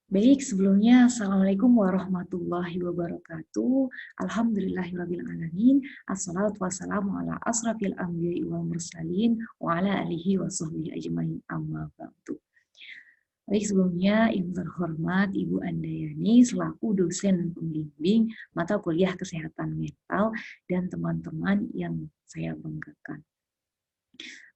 Baik, sebelumnya Assalamualaikum warahmatullahi wabarakatuh. Alhamdulillahirrabbilalamin. Assalatu wassalamu ala asrafil anbiya'i wal mursalin wa ala alihi wa sahbihi ajmain amma ba'du. Baik, sebelumnya yang terhormat Ibu Andayani selaku dosen pembimbing mata kuliah kesehatan mental dan teman-teman yang saya banggakan.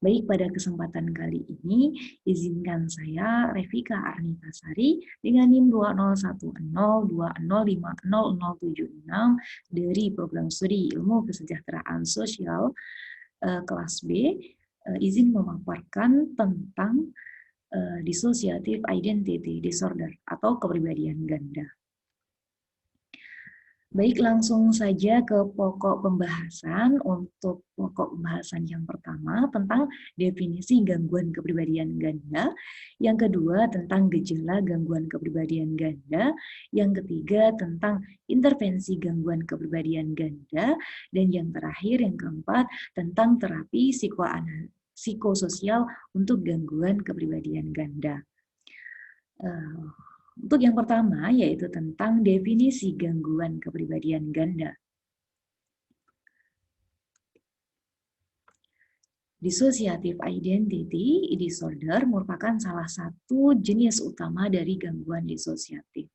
Baik, pada kesempatan kali ini, izinkan saya, Revika Arnitasari, dengan NIM 201020505076 dari program studi Ilmu Kesejahteraan Sosial kelas B, izin memaparkan tentang dissociative identity disorder atau kepribadian ganda. Baik, langsung saja ke pokok pembahasan. Untuk pokok pembahasan yang pertama tentang definisi gangguan kepribadian ganda, yang kedua tentang gejala gangguan kepribadian ganda, yang ketiga tentang intervensi gangguan kepribadian ganda, dan yang terakhir, yang keempat, tentang terapi psikososial untuk gangguan kepribadian ganda. Untuk yang pertama, yaitu tentang definisi gangguan kepribadian ganda. Dissociative identity disorder merupakan salah satu jenis utama dari gangguan disosiatif.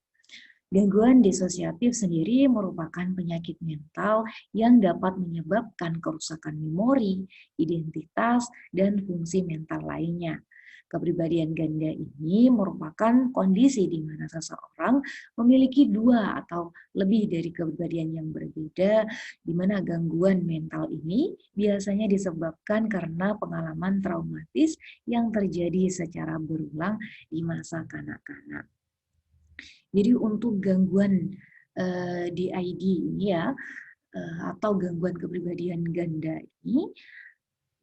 Gangguan disosiatif sendiri merupakan penyakit mental yang dapat menyebabkan kerusakan memori, identitas, dan fungsi mental lainnya. Kepribadian ganda ini merupakan kondisi di mana seseorang memiliki dua atau lebih dari kepribadian yang berbeda, di mana gangguan mental ini biasanya disebabkan karena pengalaman traumatis yang terjadi secara berulang di masa kanak-kanak. Jadi untuk gangguan DID ini ya, atau gangguan kepribadian ganda ini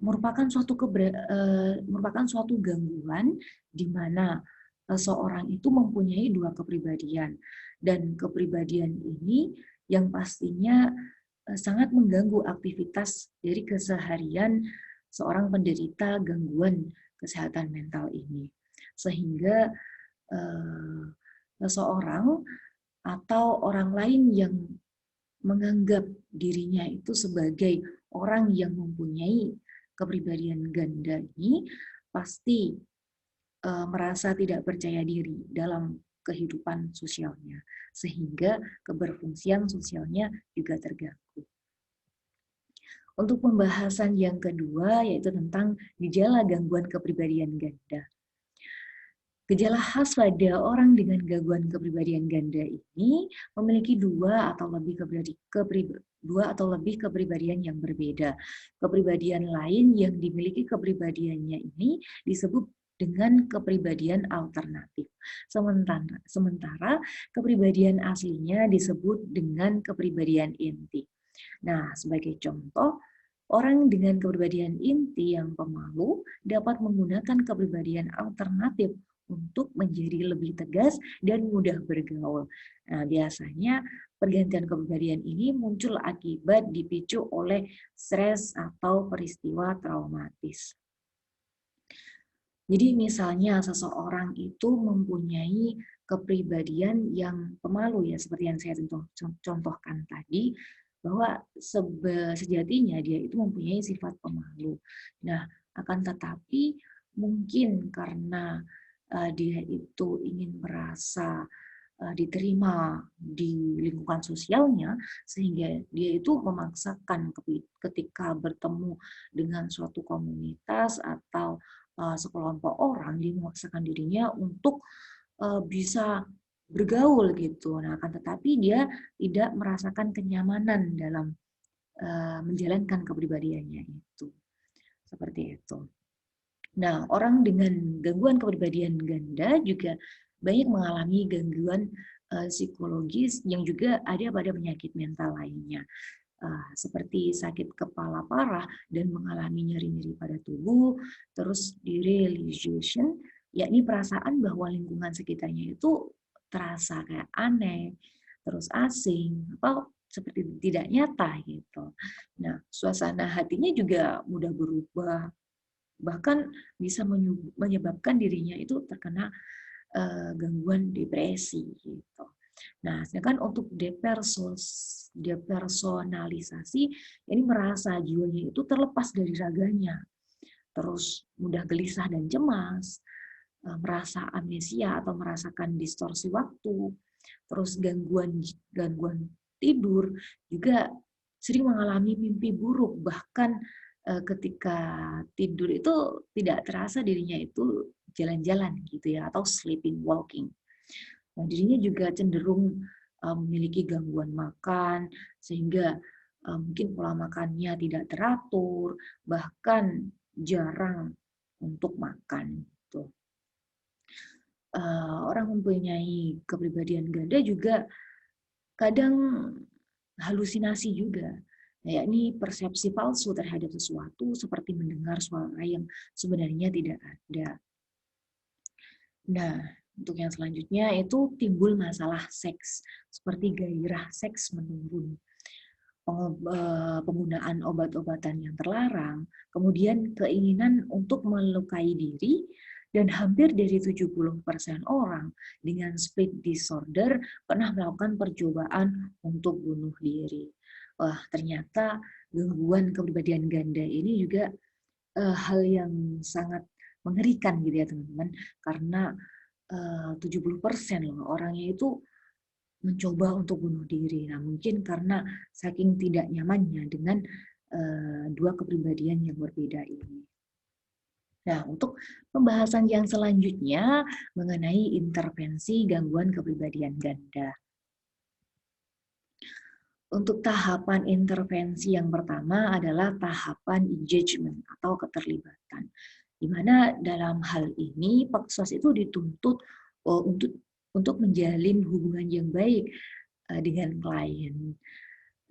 merupakan suatu gangguan di mana seorang itu mempunyai dua kepribadian, dan kepribadian ini yang pastinya sangat mengganggu aktivitas dari keseharian seorang penderita gangguan kesehatan mental ini, sehingga seseorang atau orang lain yang menganggap dirinya itu sebagai orang yang mempunyai kepribadian ganda ini pasti merasa tidak percaya diri dalam kehidupan sosialnya, sehingga keberfungsian sosialnya juga terganggu. Untuk pembahasan yang kedua, yaitu tentang gejala gangguan kepribadian ganda. Gejala khas pada orang dengan gangguan kepribadian ganda ini memiliki dua atau lebih kepribadian yang berbeda. Kepribadian lain yang dimiliki kepribadiannya ini disebut dengan kepribadian alternatif. Sementara kepribadian aslinya disebut dengan kepribadian inti. Nah, sebagai contoh, orang dengan kepribadian inti yang pemalu dapat menggunakan kepribadian alternatif untuk menjadi lebih tegas dan mudah bergaul. Nah, biasanya pergantian kepribadian ini muncul akibat dipicu oleh stres atau peristiwa traumatis. Jadi misalnya seseorang itu mempunyai kepribadian yang pemalu ya, seperti yang saya contohkan tadi, bahwa sejatinya dia itu mempunyai sifat pemalu. Nah, akan tetapi mungkin karena dia itu ingin merasa diterima di lingkungan sosialnya, sehingga dia itu memaksakan ketika bertemu dengan suatu komunitas atau sekelompok orang, dia memaksakan dirinya untuk bisa bergaul gitu. Nah, akan tetapi dia tidak merasakan kenyamanan dalam menjalankan kepribadiannya itu. Seperti itu. Nah, orang dengan gangguan kepribadian ganda juga banyak mengalami gangguan psikologis yang juga ada pada penyakit mental lainnya, seperti sakit kepala parah dan mengalami nyeri-nyeri pada tubuh, terus derealization, yakni perasaan bahwa lingkungan sekitarnya itu terasa kayak aneh, terus asing, atau seperti tidak nyata gitu. Nah, suasana hatinya juga mudah berubah, bahkan bisa menyebabkan dirinya itu terkena gangguan depresi gitu. Nah, sedangkan untuk depersonalisasi ini merasa jiwanya itu terlepas dari raganya, terus mudah gelisah dan cemas, merasa amnesia atau merasakan distorsi waktu, terus gangguan gangguan tidur, juga sering mengalami mimpi buruk, bahkan ketika tidur itu tidak terasa dirinya itu jalan-jalan gitu ya, atau sleeping walking. Nah, dirinya juga cenderung memiliki gangguan makan, sehingga mungkin pola makannya tidak teratur, bahkan jarang untuk makan. Tuh. Orang mempunyai kepribadian ganda juga kadang halusinasi juga, yakni persepsi palsu terhadap sesuatu seperti mendengar suara yang sebenarnya tidak ada. Nah, untuk yang selanjutnya itu timbul masalah seks, seperti gairah seks menurun, penggunaan obat-obatan yang terlarang, kemudian keinginan untuk melukai diri, dan hampir dari 70% orang dengan split disorder pernah melakukan percobaan untuk bunuh diri. Wah, ternyata gangguan kepribadian ganda ini juga hal yang sangat mengerikan gitu ya teman-teman, karena 70% loh orangnya itu mencoba untuk bunuh diri. Nah, mungkin karena saking tidak nyamannya dengan dua kepribadian yang berbeda ini. Nah, untuk pembahasan yang selanjutnya mengenai intervensi gangguan kepribadian ganda. Untuk tahapan intervensi yang pertama adalah tahapan engagement atau keterlibatan. Di mana dalam hal ini Paksos itu dituntut untuk menjalin hubungan yang baik dengan klien.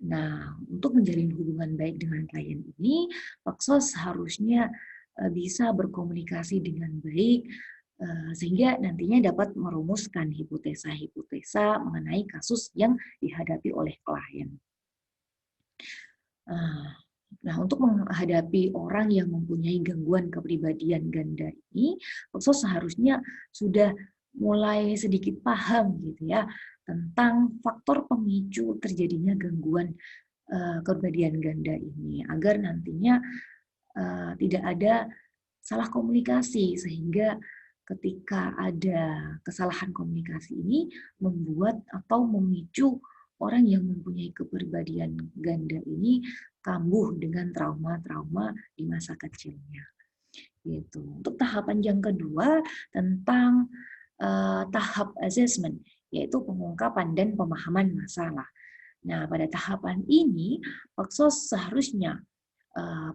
Nah, untuk menjalin hubungan baik dengan klien ini, Paksos harusnya bisa berkomunikasi dengan baik sehingga nantinya dapat merumuskan hipotesa-hipotesa mengenai kasus yang dihadapi oleh klien. Nah, untuk menghadapi orang yang mempunyai gangguan kepribadian ganda ini, Paksos seharusnya sudah mulai sedikit paham gitu ya tentang faktor pemicu terjadinya gangguan kepribadian ganda ini, agar nantinya tidak ada salah komunikasi, sehingga ketika ada kesalahan komunikasi ini membuat atau memicu orang yang mempunyai kepribadian ganda ini kambuh dengan trauma-trauma di masa kecilnya. Gitu. Untuk tahapan yang kedua tentang tahap assessment, yaitu pengungkapan dan pemahaman masalah. Nah, pada tahapan ini, Paksos seharusnya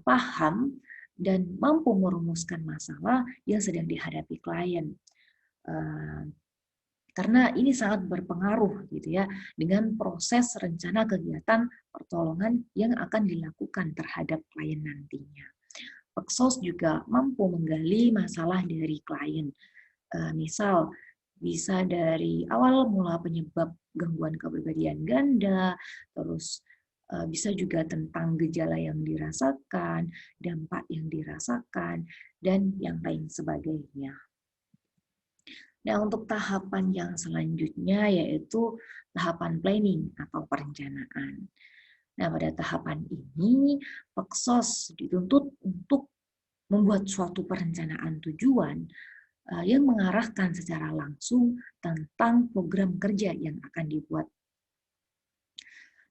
paham dan mampu merumuskan masalah yang sedang dihadapi klien. Karena ini sangat berpengaruh gitu ya dengan proses rencana kegiatan pertolongan yang akan dilakukan terhadap klien nantinya. Paksos juga mampu menggali masalah dari klien. Misal bisa dari awal mula penyebab gangguan kepribadian ganda, terus bisa juga tentang gejala yang dirasakan, dampak yang dirasakan, dan yang lain sebagainya. Nah, untuk tahapan yang selanjutnya yaitu tahapan planning atau perencanaan. Nah, pada tahapan ini, Paksos dituntut untuk membuat suatu perencanaan tujuan yang mengarahkan secara langsung tentang program kerja yang akan dibuat.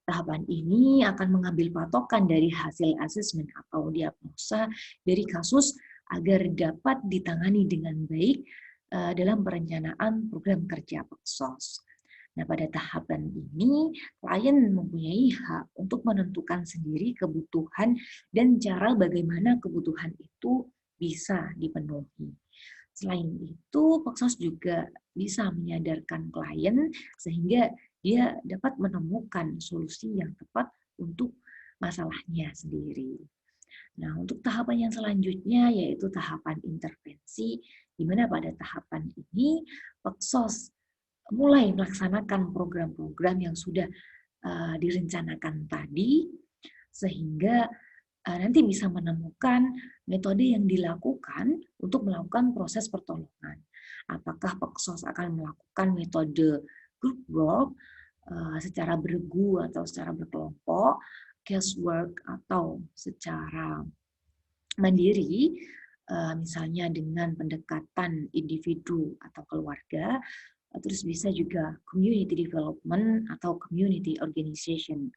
Tahapan ini akan mengambil patokan dari hasil asesmen atau diagnosa dari kasus agar dapat ditangani dengan baik dalam perencanaan program kerja Paksos. Nah, pada tahapan ini, klien mempunyai hak untuk menentukan sendiri kebutuhan dan cara bagaimana kebutuhan itu bisa dipenuhi. Selain itu, Paksos juga bisa menyadarkan klien sehingga dia dapat menemukan solusi yang tepat untuk masalahnya sendiri. Nah, untuk tahapan yang selanjutnya yaitu tahapan intervensi, di mana pada tahapan ini Paksos mulai melaksanakan program-program yang sudah direncanakan tadi, sehingga nanti bisa menemukan metode yang dilakukan untuk melakukan proses pertolongan. Apakah Peksos akan melakukan metode group work secara bergu atau secara berkelompok, casework atau secara mandiri, misalnya dengan pendekatan individu atau keluarga, terus bisa juga community development atau community organization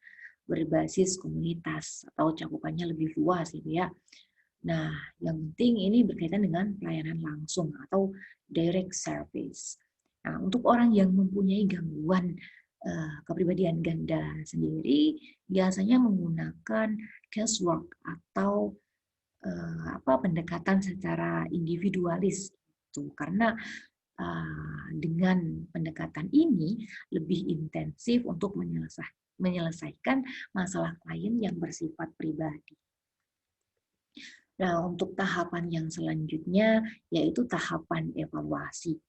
berbasis komunitas atau cakupannya lebih luas gitu ya. Nah, yang penting ini berkaitan dengan pelayanan langsung atau direct service. Nah, untuk orang yang mempunyai gangguan kepribadian ganda sendiri, biasanya menggunakan casework atau pendekatan secara individualis. Itu karena dengan pendekatan ini lebih intensif untuk menyelesaikan masalah klien yang bersifat pribadi. Nah, untuk tahapan yang selanjutnya yaitu tahapan evaluasi,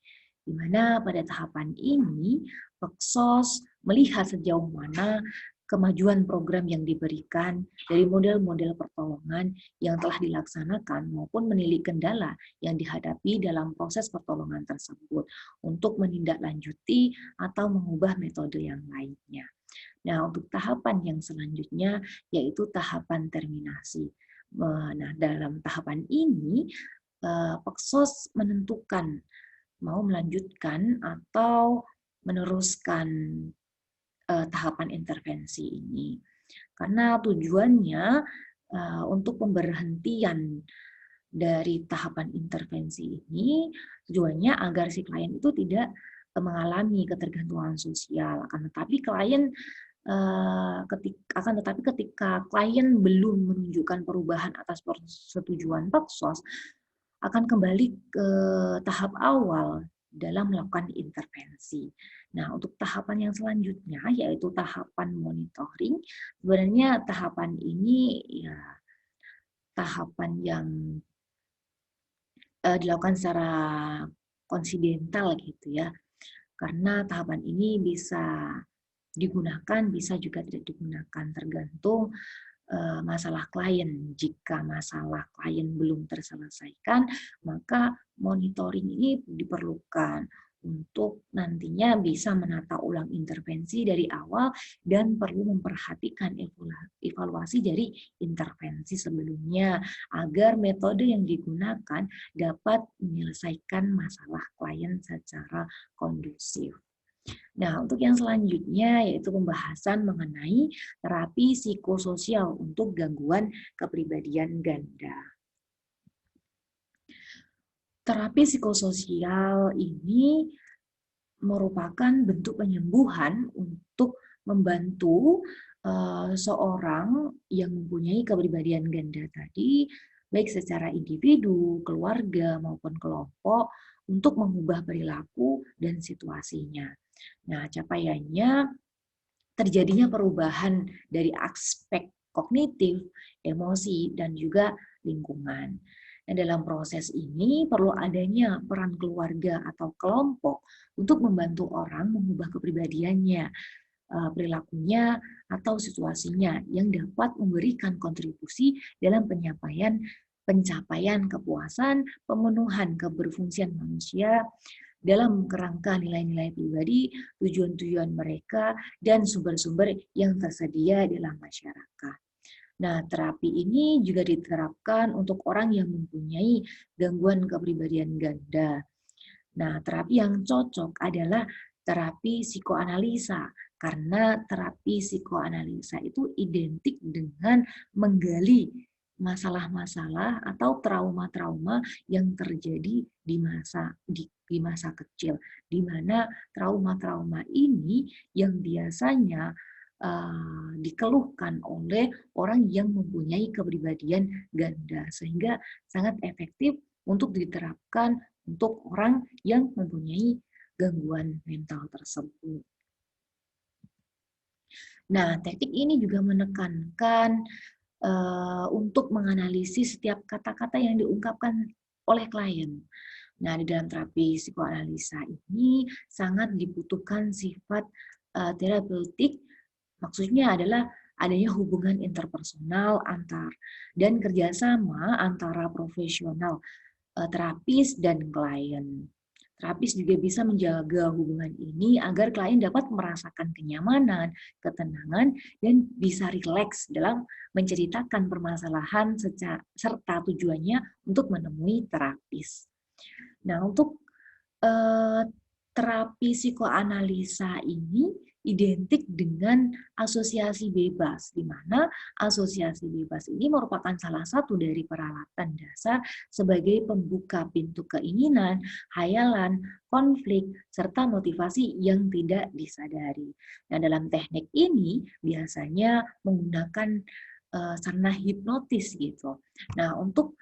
di mana pada tahapan ini Peksos melihat sejauh mana kemajuan program yang diberikan dari model-model pertolongan yang telah dilaksanakan maupun menilik kendala yang dihadapi dalam proses pertolongan tersebut untuk menindaklanjuti atau mengubah metode yang lainnya. Nah, untuk tahapan yang selanjutnya yaitu tahapan terminasi. Nah, dalam tahapan ini, Peksos menentukan mau melanjutkan atau meneruskan tahapan intervensi ini. Karena tujuannya untuk pemberhentian dari tahapan intervensi ini, tujuannya agar si klien itu tidak mengalami ketergantungan sosial. Akan tetapi ketika klien belum menunjukkan perubahan atas persetujuan Peksos, akan kembali ke tahap awal dalam melakukan intervensi. Nah, untuk tahapan yang selanjutnya yaitu tahapan monitoring. Sebenarnya tahapan ini ya tahapan yang dilakukan secara konsidental gitu ya. Karena tahapan ini bisa digunakan, bisa juga tidak digunakan, tergantung masalah klien. Jika masalah klien belum terselesaikan, maka monitoring ini diperlukan untuk nantinya bisa menata ulang intervensi dari awal dan perlu memperhatikan evaluasi dari intervensi sebelumnya agar metode yang digunakan dapat menyelesaikan masalah klien secara kondusif. Nah, untuk yang selanjutnya yaitu pembahasan mengenai terapi psikososial untuk gangguan kepribadian ganda. Terapi psikososial ini merupakan bentuk penyembuhan untuk membantu seorang yang mempunyai kepribadian ganda tadi, baik secara individu, keluarga, maupun kelompok, untuk mengubah perilaku dan situasinya. Nah, capaiannya terjadinya perubahan dari aspek kognitif, emosi, dan juga lingkungan. Nah, dalam proses ini perlu adanya peran keluarga atau kelompok untuk membantu orang mengubah kepribadiannya, perilakunya, atau situasinya yang dapat memberikan kontribusi dalam pencapaian kepuasan, pemenuhan keberfungsian manusia, dalam kerangka nilai-nilai pribadi, tujuan-tujuan mereka, dan sumber-sumber yang tersedia dalam masyarakat. Nah, terapi ini juga diterapkan untuk orang yang mempunyai gangguan kepribadian ganda. Nah, terapi yang cocok adalah terapi psikoanalisa, karena terapi psikoanalisa itu identik dengan menggali masalah-masalah atau trauma-trauma yang terjadi di masa kecil, di mana trauma-trauma ini yang biasanya dikeluhkan oleh orang yang mempunyai kepribadian ganda, sehingga sangat efektif untuk diterapkan untuk orang yang mempunyai gangguan mental tersebut. Nah, teknik ini juga menekankan untuk menganalisis setiap kata-kata yang diungkapkan oleh klien. Nah, di dalam terapi psikoanalisa ini sangat dibutuhkan sifat terapeutik, maksudnya adalah adanya hubungan interpersonal dan kerjasama antara profesional terapis dan klien. Terapis juga bisa menjaga hubungan ini agar klien dapat merasakan kenyamanan, ketenangan, dan bisa rileks dalam menceritakan permasalahan serta tujuannya untuk menemui terapis. Nah, untuk eh, terapi psikoanalisa ini identik dengan asosiasi bebas, di mana asosiasi bebas ini merupakan salah satu dari peralatan dasar sebagai pembuka pintu keinginan, hayalan, konflik, serta motivasi yang tidak disadari. Nah, dalam teknik ini biasanya menggunakan sarana hipnotis gitu. Nah, untuk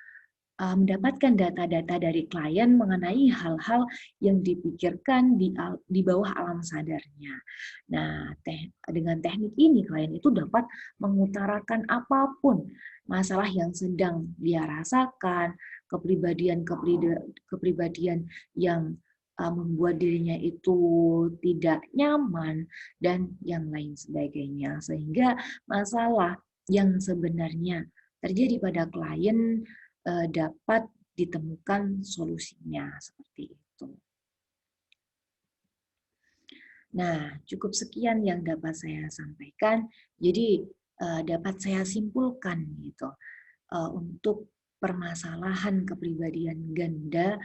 mendapatkan data-data dari klien mengenai hal-hal yang dipikirkan di bawah alam sadarnya. Nah, dengan teknik ini klien itu dapat mengutarakan apapun masalah yang sedang dia rasakan, kepribadian yang membuat dirinya itu tidak nyaman dan yang lain sebagainya. Sehingga masalah yang sebenarnya terjadi pada klien dapat ditemukan solusinya seperti itu. Nah, cukup sekian yang dapat saya sampaikan. Jadi dapat saya simpulkan gitu untuk permasalahan kepribadian ganda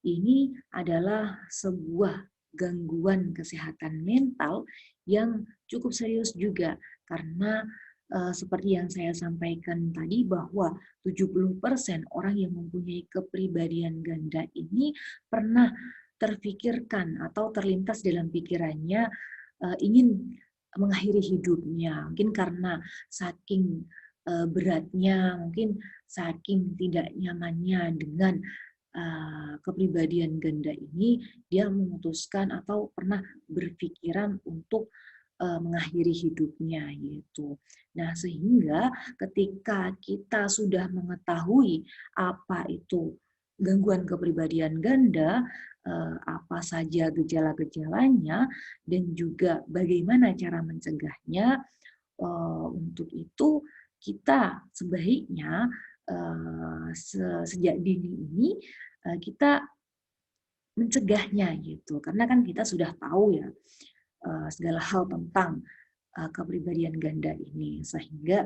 ini adalah sebuah gangguan kesehatan mental yang cukup serius juga karena seperti yang saya sampaikan tadi bahwa 70% orang yang mempunyai kepribadian ganda ini pernah terfikirkan atau terlintas dalam pikirannya ingin mengakhiri hidupnya. Mungkin karena saking beratnya, mungkin saking tidak nyamannya dengan kepribadian ganda ini, dia memutuskan atau pernah berpikiran untuk mengakhiri hidupnya gitu. Nah, sehingga ketika kita sudah mengetahui apa itu gangguan kepribadian ganda, apa saja gejala-gejalanya, dan juga bagaimana cara mencegahnya, untuk itu kita sebaiknya sejak dini ini kita mencegahnya gitu. Karena kan kita sudah tahu ya segala hal tentang kepribadian ganda ini, sehingga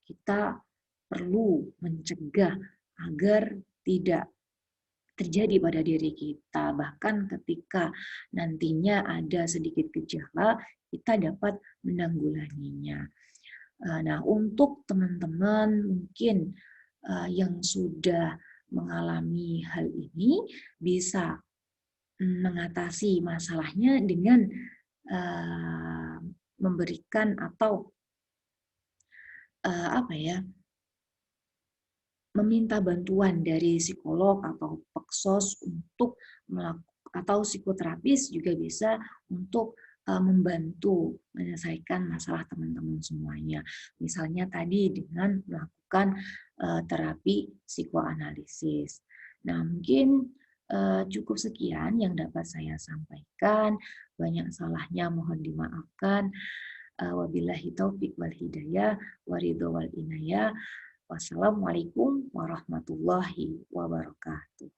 kita perlu mencegah agar tidak terjadi pada diri kita. Bahkan ketika nantinya ada sedikit gejala, kita dapat menanggulanginya. Nah, untuk teman-teman mungkin yang sudah mengalami hal ini bisa mengatasi masalahnya dengan memberikan atau apa ya, meminta bantuan dari psikolog atau peksos untuk atau psikoterapis juga bisa untuk membantu menyelesaikan masalah teman-teman semuanya. Misalnya tadi dengan melakukan terapi psikoanalisis. Nah, mungkin cukup sekian yang dapat saya sampaikan. Banyak salahnya mohon dimaafkan. Wabillahi taufik wal hidayah, waridho wal inayah. Wassalamualaikum warahmatullahi wabarakatuh.